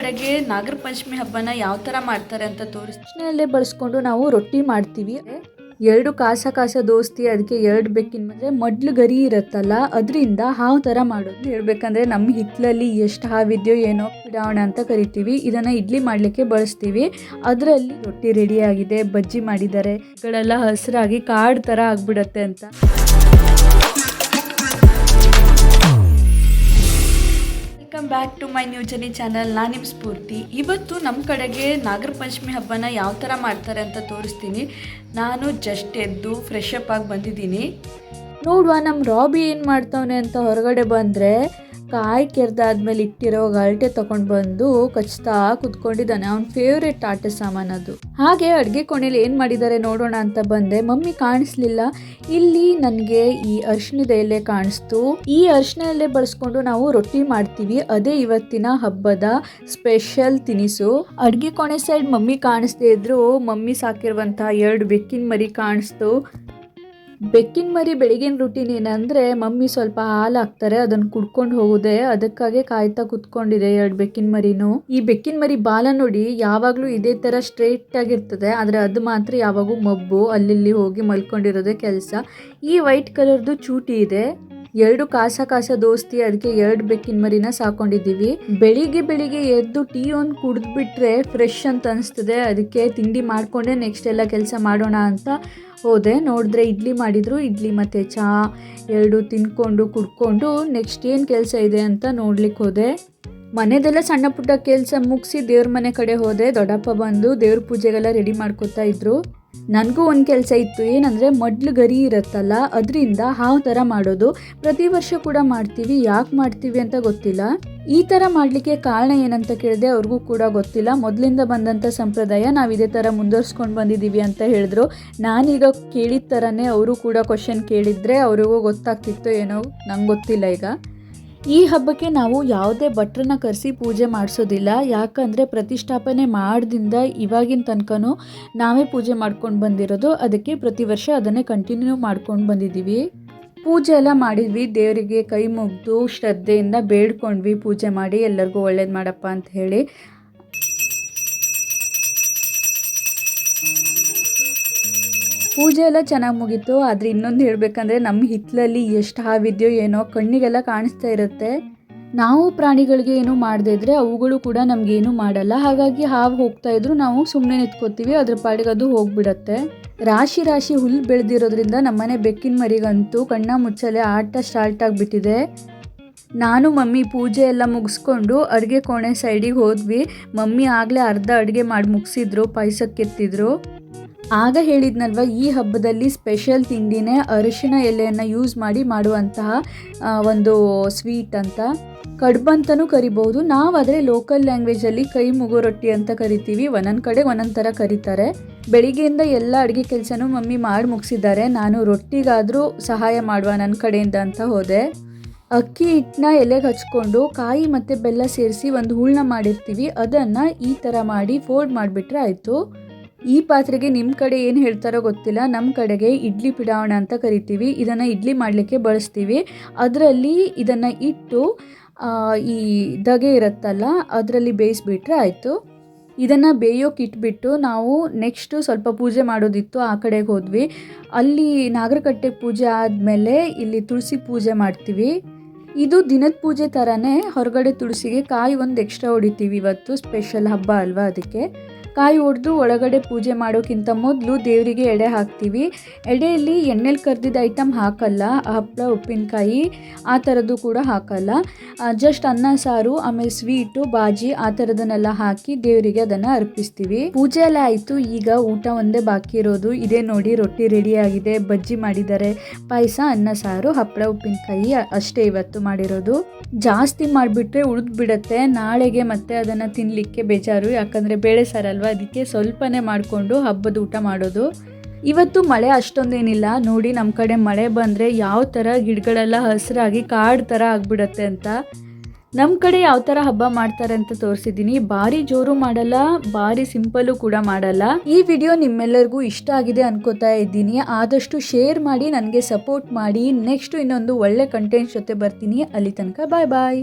ಕಡೆಗೆ ನಾಗರ ಪಂಚಮಿ ಹಬ್ಬನ ಯಾವ ಥರ ಮಾಡ್ತಾರೆ ಅಂತ ತೋರಿಸ್ನಲ್ಲೇ ಬಳಸ್ಕೊಂಡು ನಾವು ರೊಟ್ಟಿ ಮಾಡ್ತೀವಿ. 2 ಕಾಸ ದೋಸ್ತಿ, ಅದಕ್ಕೆ 2 ಬೆಕ್ಕಿನ ಮಡ್ಲು ಗರಿ ಇರುತ್ತಲ್ಲ, ಅದರಿಂದ ಹಾವು ಥರ ಮಾಡೋದು. ಹೇಳ್ಬೇಕಂದ್ರೆ ನಮ್ಮ ಹಿತ್ತಲಲ್ಲಿ ಎಷ್ಟು ಹಾವಿದೆಯೋ ಏನೋ ಪಿಡಾವಣ ಅಂತ ಕರಿತೀವಿ. ಇದನ್ನು ಇಡ್ಲಿ ಮಾಡಲಿಕ್ಕೆ ಬಳಸ್ತೀವಿ. ಅದರಲ್ಲಿ ರೊಟ್ಟಿ ರೆಡಿ ಆಗಿದೆ, ಬಜ್ಜಿ ಮಾಡಿದ್ದಾರೆ. ಇವುಗಳೆಲ್ಲ ಹಸಿರಾಗಿ ಕಾಡು ಥರ ಆಗ್ಬಿಡತ್ತೆ ಅಂತ. Welcome back to my new journey channel. ನಾನು ನಿಮ್ಮ ಸ್ಫೂರ್ತಿ. ಇವತ್ತು ನಮ್ಮ ಕಡೆಗೆ ನಾಗರ ಪಂಚಮಿ ಹಬ್ಬನ ಯಾವ ಥರ ಮಾಡ್ತಾರೆ ಅಂತ ತೋರಿಸ್ತೀನಿ. ನಾನು ಜಸ್ಟ್ ಎದ್ದು ಫ್ರೆಶ್ ಅಪ್ ಆಗಿ ಬಂದಿದ್ದೀನಿ. ನೋಡುವ ನಮ್ಮ ರಾಬಿ ಏನು ಮಾಡ್ತಾವನೆ ಅಂತ ಹೊರಗಡೆ ಬಂದರೆ ಕಾಯಿ ಕೆರೆದಾದ್ಮೇಲೆ ಇಟ್ಟಿರೋ ಗಲ್ಟೆ ತೊಗೊಂಡು ಬಂದು ಕಚ್ತಾ ಕುತ್ಕೊಂಡಿದ್ದಾನೆ. ಅವ್ನ ಫೇವ್ರೇಟ್ ಆಟ ಸಾಮಾನು ಅದು. ಹಾಗೆ ಅಡುಗೆ ಕೋಣೆಯಲ್ಲಿ ಏನು ಮಾಡಿದ್ದಾರೆ ನೋಡೋಣ ಅಂತ ಬಂದೆ. ಮಮ್ಮಿ ಕಾಣಿಸ್ಲಿಲ್ಲ. ಇಲ್ಲಿ ನನಗೆ ಈ ಅರಿಶಿಣದ ಎಲೆ ಕಾಣಿಸ್ತು. ಈ ಅರಿಶಿಣ ಎಲೆ ಬಳಸ್ಕೊಂಡು ನಾವು ರೊಟ್ಟಿ ಮಾಡ್ತೀವಿ. ಅದೇ ಇವತ್ತಿನ ಹಬ್ಬದ ಸ್ಪೆಷಲ್ ತಿನಿಸು. ಅಡುಗೆ ಕೋಣೆ ಸೈಡ್ ಮಮ್ಮಿ ಕಾಣಿಸ್ದೇ ಇದ್ರು ಮಮ್ಮಿ ಸಾಕಿರುವಂಥ 2 ಬೆಕ್ಕಿನ ಮರಿ ಕಾಣಿಸ್ತು. ಬೆಕ್ಕಿನ ಮರಿ ಬೆಳಗಿನ ರೂಟೀನ್ ಏನಂದರೆ ಮಮ್ಮಿ ಸ್ವಲ್ಪ ಹಾಲು ಹಾಕ್ತಾರೆ, ಅದನ್ನು ಕುಡ್ಕೊಂಡು ಹೋಗುದೆ. ಅದಕ್ಕಾಗಿ ಕಾಯ್ತಾ ಕುತ್ಕೊಂಡಿದೆ 2 ಬೆಕ್ಕಿನ ಮರಿನೂ. ಈ ಬೆಕ್ಕಿನ ಮರಿ ಬಾಲ ನೋಡಿ ಯಾವಾಗಲೂ ಇದೇ ಥರ ಸ್ಟ್ರೇಟ್ ಆಗಿರ್ತದೆ, ಆದರೆ ಅದು ಮಾತ್ರ ಯಾವಾಗೂ ಮಬ್ಬು, ಅಲ್ಲಿ ಹೋಗಿ ಮಲ್ಕೊಂಡಿರೋದೇ ಕೆಲಸ. ಈ ವೈಟ್ ಕಲರ್ದು ಚೂಟಿ ಇದೆ. 2 ಕಾಸ ದೋಸ್ತಿ, ಅದಕ್ಕೆ 2 ಬೆಕ್ಕಿನ ಮರಿನ ಸಾಕೊಂಡಿದ್ದೀವಿ. ಬೆಳಿಗ್ಗೆ ಎದ್ದು ಟೀ ಒಂದು ಕುಡಿದ್ಬಿಟ್ರೆ ಫ್ರೆಶ್ ಅಂತ ಅನಿಸ್ತದೆ. ಅದಕ್ಕೆ ತಿಂಡಿ ಮಾಡಿಕೊಂಡೆ ನೆಕ್ಸ್ಟ್ ಎಲ್ಲ ಕೆಲಸ ಮಾಡೋಣ ಅಂತ ಹೋದೆ. ನೋಡಿದ್ರೆ ಇಡ್ಲಿ ಮಾಡಿದ್ರು. ಇಡ್ಲಿ ಮತ್ತು ಚಹಾ 2 ತಿನ್ಕೊಂಡು ಕುಡ್ಕೊಂಡು ನೆಕ್ಸ್ಟ್ ಏನು ಕೆಲಸ ಇದೆ ಅಂತ ನೋಡ್ಲಿಕ್ಕೆ ಹೋದೆ. ಮನೆದೆಲ್ಲ ಸಣ್ಣ ಪುಟ್ಟ ಕೆಲಸ ಮುಗಿಸಿ ದೇವ್ರ ಮನೆ ಕಡೆ ಹೋದೆ. ದೊಡ್ಡಪ್ಪ ಬಂದು ದೇವ್ರ ಪೂಜೆಗೆಲ್ಲ ರೆಡಿ ಮಾಡ್ಕೊತಾ ಇದ್ರು. ನನಗೂ ಒಂದು ಕೆಲಸ ಇತ್ತು. ಏನಂದರೆ ಮಡ್ಲು ಗರಿ ಇರುತ್ತಲ್ಲ, ಅದರಿಂದ ಹಾವು ಥರ ಮಾಡೋದು. ಪ್ರತಿ ವರ್ಷ ಕೂಡ ಮಾಡ್ತೀವಿ. ಯಾಕೆ ಮಾಡ್ತೀವಿ ಅಂತ ಗೊತ್ತಿಲ್ಲ. ಈ ಥರ ಮಾಡಲಿಕ್ಕೆ ಕಾರಣ ಏನಂತ ಕೇಳಿದೆ, ಅವ್ರಿಗೂ ಕೂಡ ಗೊತ್ತಿಲ್ಲ. ಮೊದಲಿಂದ ಬಂದಂಥ ಸಂಪ್ರದಾಯ, ನಾವು ಇದೇ ಥರ ಮುಂದುವರ್ಸ್ಕೊಂಡು ಬಂದಿದ್ದೀವಿ ಅಂತ ಹೇಳಿದ್ರು. ನಾನೀಗ ಕೇಳಿದ ಥರನೇ ಅವರು ಕೂಡ ಕ್ವಶನ್ ಕೇಳಿದರೆ ಅವ್ರಿಗೂ ಗೊತ್ತಾಗ್ತಿತ್ತು ಏನೋ, ನಂಗೆ ಗೊತ್ತಿಲ್ಲ. ಈಗ ಈ ಹಬ್ಬಕ್ಕೆ ನಾವು ಯಾವುದೇ ಭಟ್ರನ್ನ ಕರೆಸಿ ಪೂಜೆ ಮಾಡಿಸೋದಿಲ್ಲ. ಯಾಕಂದರೆ ಪ್ರತಿಷ್ಠಾಪನೆ ಮಾಡಿದಿಂದ ಇವಾಗಿನ ತನಕನೂ ನಾವೇ ಪೂಜೆ ಮಾಡ್ಕೊಂಡು ಬಂದಿರೋದು. ಅದಕ್ಕೆ ಪ್ರತಿ ವರ್ಷ ಅದನ್ನೇ ಕಂಟಿನ್ಯೂ ಮಾಡ್ಕೊಂಡು ಬಂದಿದ್ದೀವಿ. ಪೂಜೆ ಎಲ್ಲ ಮಾಡಿದ್ವಿ. ದೇವರಿಗೆ ಕೈ ಮುಗಿದು ಶ್ರದ್ಧೆಯಿಂದ ಬೇಡ್ಕೊಂಡ್ವಿ, ಪೂಜೆ ಮಾಡಿ ಎಲ್ಲರಿಗೂ ಒಳ್ಳೇದು ಮಾಡಪ್ಪ ಅಂತ ಹೇಳಿ. ಪೂಜೆ ಎಲ್ಲ ಚೆನ್ನಾಗಿ ಮುಗೀತು. ಆದರೆ ಇನ್ನೊಂದು ಹೇಳಬೇಕಂದ್ರೆ ನಮ್ಮ ಹಿತ್ತಲಲ್ಲಿ ಎಷ್ಟು ಹಾವಿದೆಯೋ ಏನೋ, ಕಣ್ಣಿಗೆಲ್ಲ ಕಾಣಿಸ್ತಾ ಇರುತ್ತೆ. ನಾವು ಪ್ರಾಣಿಗಳಿಗೆ ಏನೂ ಮಾಡದೇ ಇದ್ದರೆ ಅವುಗಳು ಕೂಡ ನಮಗೇನು ಮಾಡಲ್ಲ. ಹಾಗಾಗಿ ಹಾವು ಹೋಗ್ತಾ ಇದ್ರು ನಾವು ಸುಮ್ಮನೆ ನಿಂತ್ಕೋತೀವಿ, ಅದ್ರ ಪಾಡಿಗೆ ಅದು ಹೋಗ್ಬಿಡತ್ತೆ. ರಾಶಿ ಹುಲ್ಲು ಬೆಳೆದಿರೋದ್ರಿಂದ ನಮ್ಮನೆ ಬೆಕ್ಕಿನ ಮರಿಗಂತೂ ಕಣ್ಣ ಮುಚ್ಚಲೆ ಆಟ ಸ್ಟಾರ್ಟ್ ಆಗಿಬಿಟ್ಟಿದೆ. ನಾನು ಮಮ್ಮಿ ಪೂಜೆ ಎಲ್ಲ ಮುಗಿಸ್ಕೊಂಡು ಅಡುಗೆ ಕೋಣೆ ಸೈಡಿಗೆ ಹೋದ್ವಿ. ಮಮ್ಮಿ ಆಗಲೇ ಅರ್ಧ ಅಡುಗೆ ಮಾಡಿ ಮುಗಿಸಿದ್ರು, ಪಾಯಸಕ್ಕೆತ್ತಿದ್ರು. ಆಗ ಹೇಳಿದ್ನಲ್ವ, ಈ ಹಬ್ಬದಲ್ಲಿ ಸ್ಪೆಷಲ್ ತಿಂಡಿನೇ ಅರಿಶಿಣ ಎಲೆಯನ್ನು ಯೂಸ್ ಮಾಡಿ ಮಾಡುವಂತಹ ಒಂದು ಸ್ವೀಟ್ ಅಂತ. ಕಡ್ಬಂತನೂ ಕರಿಬಹುದು. ನಾವಾದರೆ ಲೋಕಲ್ ಲ್ಯಾಂಗ್ವೇಜಲ್ಲಿ ಕೈ ಮುಗೋ ರೊಟ್ಟಿ ಅಂತ ಕರಿತೀವಿ. ಒಂದೊಂದು ಕಡೆ ಒಂದೊಂದು ಥರ ಕರೀತಾರೆ. ಬೆಳಿಗ್ಗೆಯಿಂದ ಎಲ್ಲ ಅಡುಗೆ ಕೆಲಸನೂ ಮಮ್ಮಿ ಮಾಡಿ ಮುಗಿಸಿದ್ದಾರೆ. ನಾನು ರೊಟ್ಟಿಗಾದರೂ ಸಹಾಯ ಮಾಡುವ ನನ್ನ ಕಡೆಯಿಂದ ಅಂತ ಹೋದೆ. ಅಕ್ಕಿ ಹಿಟ್ಟನ್ನ ಎಲೆಗೆ ಹಚ್ಕೊಂಡು ಕಾಯಿ ಮತ್ತು ಬೆಲ್ಲ ಸೇರಿಸಿ ಒಂದು ಹೂಳನ್ನ ಮಾಡಿರ್ತೀವಿ. ಅದನ್ನು ಈ ಥರ ಮಾಡಿ ಫೋಲ್ಡ್ ಮಾಡಿಬಿಟ್ರೆ ಆಯಿತು. ಈ ಪಾತ್ರೆಗೆ ನಿಮ್ಮ ಕಡೆ ಏನು ಹೇಳ್ತಾರೋ ಗೊತ್ತಿಲ್ಲ. ನಮ್ಮ ಕಡೆಗೆ ಇಡ್ಲಿ ಪಿಡಾವಣ ಅಂತ ಕರಿತೀವಿ. ಇದನ್ನು ಇಡ್ಲಿ ಮಾಡಲಿಕ್ಕೆ ಬಳಸ್ತೀವಿ. ಅದರಲ್ಲಿ ಇದನ್ನು ಇಟ್ಟು ಈ ದಗೆ ಇರುತ್ತಲ್ಲ ಅದರಲ್ಲಿ ಬೇಯಿಸ್ಬಿಟ್ರೆ ಆಯಿತು. ಇದನ್ನು ಬೇಯೋಕೆ ಇಟ್ಬಿಟ್ಟು ನಾವು ನೆಕ್ಸ್ಟು ಸ್ವಲ್ಪ ಪೂಜೆ ಮಾಡೋದಿತ್ತು, ಆ ಕಡೆಗೆ ಹೋದ್ವಿ. ಅಲ್ಲಿ ನಾಗರಕಟ್ಟೆ ಪೂಜೆ ಆದಮೇಲೆ ಇಲ್ಲಿ ತುಳಸಿ ಪೂಜೆ ಮಾಡ್ತೀವಿ. ಇದು ದಿನದ ಪೂಜೆ ಥರನೇ. ಹೊರಗಡೆ ತುಳಸಿಗೆ ಕಾಯಿ ಒಂದು ಎಕ್ಸ್ಟ್ರಾ ಹೊಡಿತೀವಿ. ಇವತ್ತು ಸ್ಪೆಷಲ್ ಹಬ್ಬ ಅಲ್ವಾ, ಅದಕ್ಕೆ ಕಾಯಿ ಹೊಡೆದು ಒಳಗಡೆ ಪೂಜೆ ಮಾಡೋಕ್ಕಿಂತ ಮೊದಲು ದೇವರಿಗೆ ಎಡೆ ಹಾಕ್ತೀವಿ. ಎಡೆಯಲ್ಲಿ ಎಣ್ಣೆಲಿ ಕರ್ದಿದ್ದ ಐಟಮ್ ಹಾಕಲ್ಲ. ಹಪ್ಪಳ, ಉಪ್ಪಿನಕಾಯಿ ಆ ಥರದ್ದು ಕೂಡ ಹಾಕಲ್ಲ. ಜಸ್ಟ್ ಅನ್ನ ಸಾರು, ಆಮೇಲೆ ಸ್ವೀಟು, ಬಾಜಿ ಆ ಥರದನ್ನೆಲ್ಲ ಹಾಕಿ ದೇವರಿಗೆ ಅದನ್ನು ಅರ್ಪಿಸ್ತೀವಿ. ಪೂಜೆ ಎಲ್ಲ ಆಯಿತು. ಈಗ ಊಟ ಒಂದೇ ಬಾಕಿ ಇರೋದು. ಇದೇ ನೋಡಿ, ರೊಟ್ಟಿ ರೆಡಿ ಆಗಿದೆ, ಬಜ್ಜಿ ಮಾಡಿದ್ದಾರೆ, ಪಾಯಸ, ಅನ್ನ ಸಾರು, ಹಪ್ಪಳ, ಉಪ್ಪಿನಕಾಯಿ ಅಷ್ಟೇ ಇವತ್ತು ಮಾಡಿರೋದು. ಜಾಸ್ತಿ ಮಾಡಿಬಿಟ್ರೆ ಉಳಿದು ಬಿಡುತ್ತೆ. ನಾಳೆಗೆ ಮತ್ತೆ ಅದನ್ನು ತಿನ್ನಲಿಕ್ಕೆ ಬೇಜಾರು. ಯಾಕಂದರೆ ಬೇಳೆ ಸಾರಲ್ವ, ಅದಕ್ಕೆ ಸ್ವಲ್ಪನೇ ಮಾಡಿಕೊಂಡು ಹಬ್ಬದ ಊಟ ಮಾಡೋದು. ಇವತ್ತು ಮಳೆ ಅಷ್ಟೊಂದೇನಿಲ್ಲ. ನೋಡಿ ನಮ್ಮ ಕಡೆ ಮಳೆ ಬಂದರೆ ಯಾವ ಥರ ಗಿಡಗಳೆಲ್ಲ ಹಸಿರಾಗಿ ಕಾಡು ಥರ ಆಗಿಬಿಡತ್ತೆ ಅಂತ. ನಮ್ಮ ಕಡೆ ಯಾವ ಥರ ಹಬ್ಬ ಮಾಡ್ತಾರೆ ಅಂತ ತೋರಿಸಿದ್ದೀನಿ. ಭಾರಿ ಜೋರು ಮಾಡಲ್ಲ, ಭಾರಿ ಸಿಂಪಲ್ಲು ಕೂಡ ಮಾಡಲ್ಲ. ಈ ವಿಡಿಯೋ ನಿಮ್ಮೆಲ್ಲರಿಗೂ ಇಷ್ಟ ಆಗಿದೆ ಅನ್ಕೋತಾ ಇದ್ದೀನಿ. ಆದಷ್ಟು ಶೇರ್ ಮಾಡಿ, ನನಗೆ ಸಪೋರ್ಟ್ ಮಾಡಿ. ನೆಕ್ಸ್ಟು ಇನ್ನೊಂದು ಒಳ್ಳೆ ಕಂಟೆಂಟ್ ಜೊತೆ ಬರ್ತೀನಿ. ಅಲ್ಲಿ ತನಕ ಬಾಯ್ ಬಾಯ್.